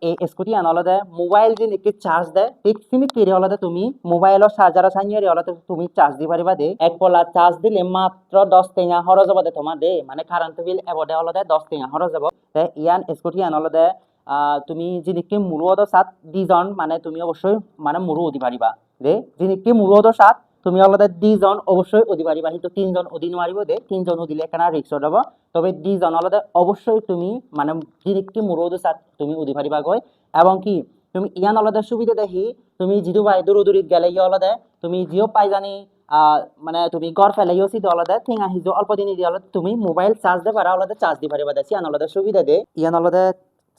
এই scooty আনলদে mobile যে নেকি চার্জ দে ঠিক সিনি কেরি হলদে তুমি মোবাইলৰ চাৰ্জাৰ চাইনি হলদে তুমি চার্জ দি পারিবা দে এক পলা চার্জ দিলে মাত্র 10 টেঙা খরচ হব দে তোমার দে মানে কারেন্ট বিল এবদে হলদে 10 টেঙা খরচ হব তে ইয়ান স্কুটি আনলদে তুমি যিনিকি মুরুদ সাত দুজন মানে তুমি অবশ্যই মানে মুরু উদি পারিবা দে যিনিকি মুরুদ সাত তুমি অলদে দুজন অবশ্যই উদি পারিবা কিন্তু তিনজন উদি নোৱাৰিব দে তিনজন উদিলে কেনা রিক্স হব তবে দুজন অলদে অবশ্যই তুমি মানে যিনিকি মুরুদ সাত তুমি উদি পারিবা গৈ এবং কি তুমি ইয়ান অলদে সুবিধা দেখি তুমি যিটো বাই দূরদূরিত গেলে অলদে তুমি জিও পাই জানি মানে তুমি গড় ফেলে সিদ্ধ অলদে ঠিক আহিছো অল্প দিন দিয়ে অলদে তুমি মোবাইল চার্জ দে পারা অলদে চার্জ দি পারিবা দে ইয়ান অলদে সুবিধা দে ইয়ান অলদে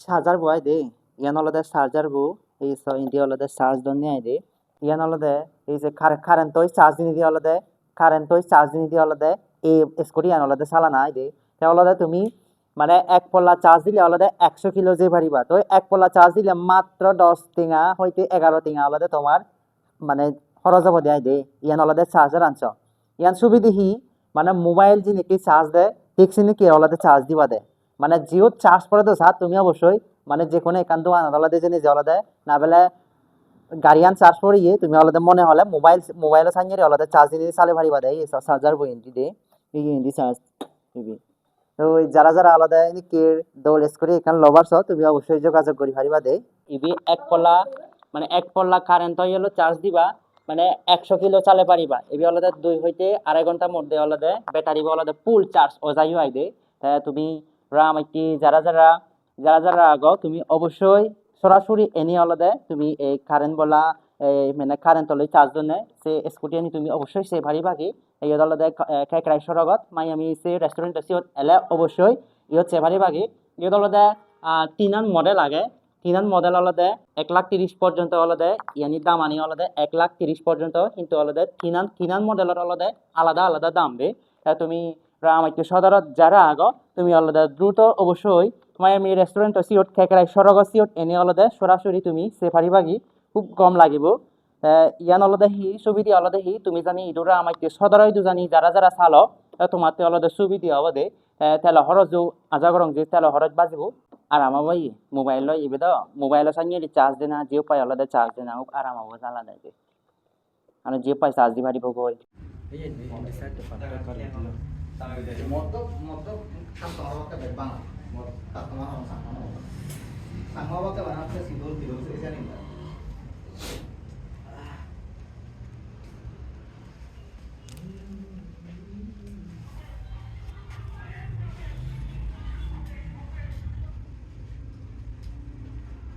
চার্জার বয় দে ইয়ান অলদে চার্জার বু এই ইন্ডিয়া অলদে চার্জ দনে আই দে ইয়ান অলদে এই যে কারেন্ট ওই চার্জ নি দিয়ে অলদে কারেন্ট ওই চার্জ নি দিয়ে অলদে এই স্কুটি ইয়ান অলদে চালানা আই দে তে অলদে তুমি মানে এক পল্লা চার্জ দিলে অলদে 100 কিলো যে পারিবা তো এক পল্লা চার্জ দিলে মাত্র 10 টিঙা হইতে 11 টিঙা অলদে তোমার মানে খরচ হব দেয় দে ইয়ান অলদে চার্জার আনছ ইয়ান সুবিধি মানে মোবাইল যে নাকি চার্জ দেয় ঠিক নাকি অলদে চার্জ দিবা দে মানে জিও চার্জ করে তো সাথ তুমি অবশ্যই মানে যে কোনো একান্ত অলদে যে নিজে অলদে না বেলে গাড়িয়ান চার্জ করিয়ে তুমি অলদে মনে হলে মোবাইল সাইনি অলদে চার্জ দিয়ে চালে পারিবা দে এই চার্জার বই ইন্দি দে এই ইন্দি চার্জ দিবি তো যারা যারা আলাদা কি দৌড় করে এখানে লভারছ তুমি অবশ্যই যোগাযোগ করি পারিবা দে ইবি এক পল্লা মানে এক পল্লা কারেন্ট হইলো চার্জ দিবা মানে 100 কিলো চালে পারিবা এবি আলাদা 2 হইতে 2.5 ঘন্টার মধ্যে আলাদা ব্যাটারি আলাদা ফুল চার্জ ও যাইও আই দে তুমি রাম কি যারা যারা আগো তুমি অবশ্যই সরাসরি এনি আলাদা তুমি এই কারেন্ট বলা এই মানে কারেন্ট লই চার্জ দনে সে স্কুটি আনি তুমি অবশ্যই সে পারিবা কি এই আলাদা ক্রাই সরগত মাইয়ামি সে রেস্টুরেন্ট আছে এলে অবশ্যই ইয়ত সে পারিবা কি ইয়ত আলাদা তিনান মডেল আগে তিনান মডেল আলাদা 1,30,000 পর্যন্ত আলাদা ইয়ানি দাম আনি আলাদা 1,30,000 পর্যন্ত কিন্তু আলাদা তিনান মডেলের আলাদা আলাদা দাম বে তুমি রামাইতে সদরত যারা আগো তুমি আলাদা দ্রুত অবশ্যই মায়ামি রেস্টুরেন্ট সিওট খেকরাই সরগত সিওট এনে আলাদা সরাসরি তুমি সে পারিবা কি খুব কম লাগিব ইয়ান আলাদা হি সুবিধি আলাদা হি তুমি জানি ইদুরা আমাইতে সদরাই দু জানি যারা যারা চালো তোমাতে আলাদা সুবিধি হবে দে তেল খরচ আজা গরং যে তেল খরচ বাজিব আর আমার ভাই মোবাইল লই ইবে দাও মোবাইল সাইনি চার্জ দেনা জিও পাই আলাদা চার্জ দেনা আর আমার ভাই জানা দেয় আর জিও পাই চার্জ দি পারিব গই এই যে ডিসাইড তো পাটা করে মত সাংমাবাকে বেবাং মত তাতমা সাংমাবাকে বানাতে সিদুল দিলো সে জানি না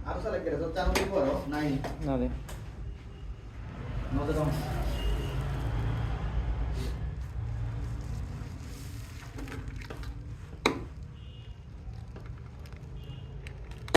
আর সালে করে তো চালু করো নাই না রে নজর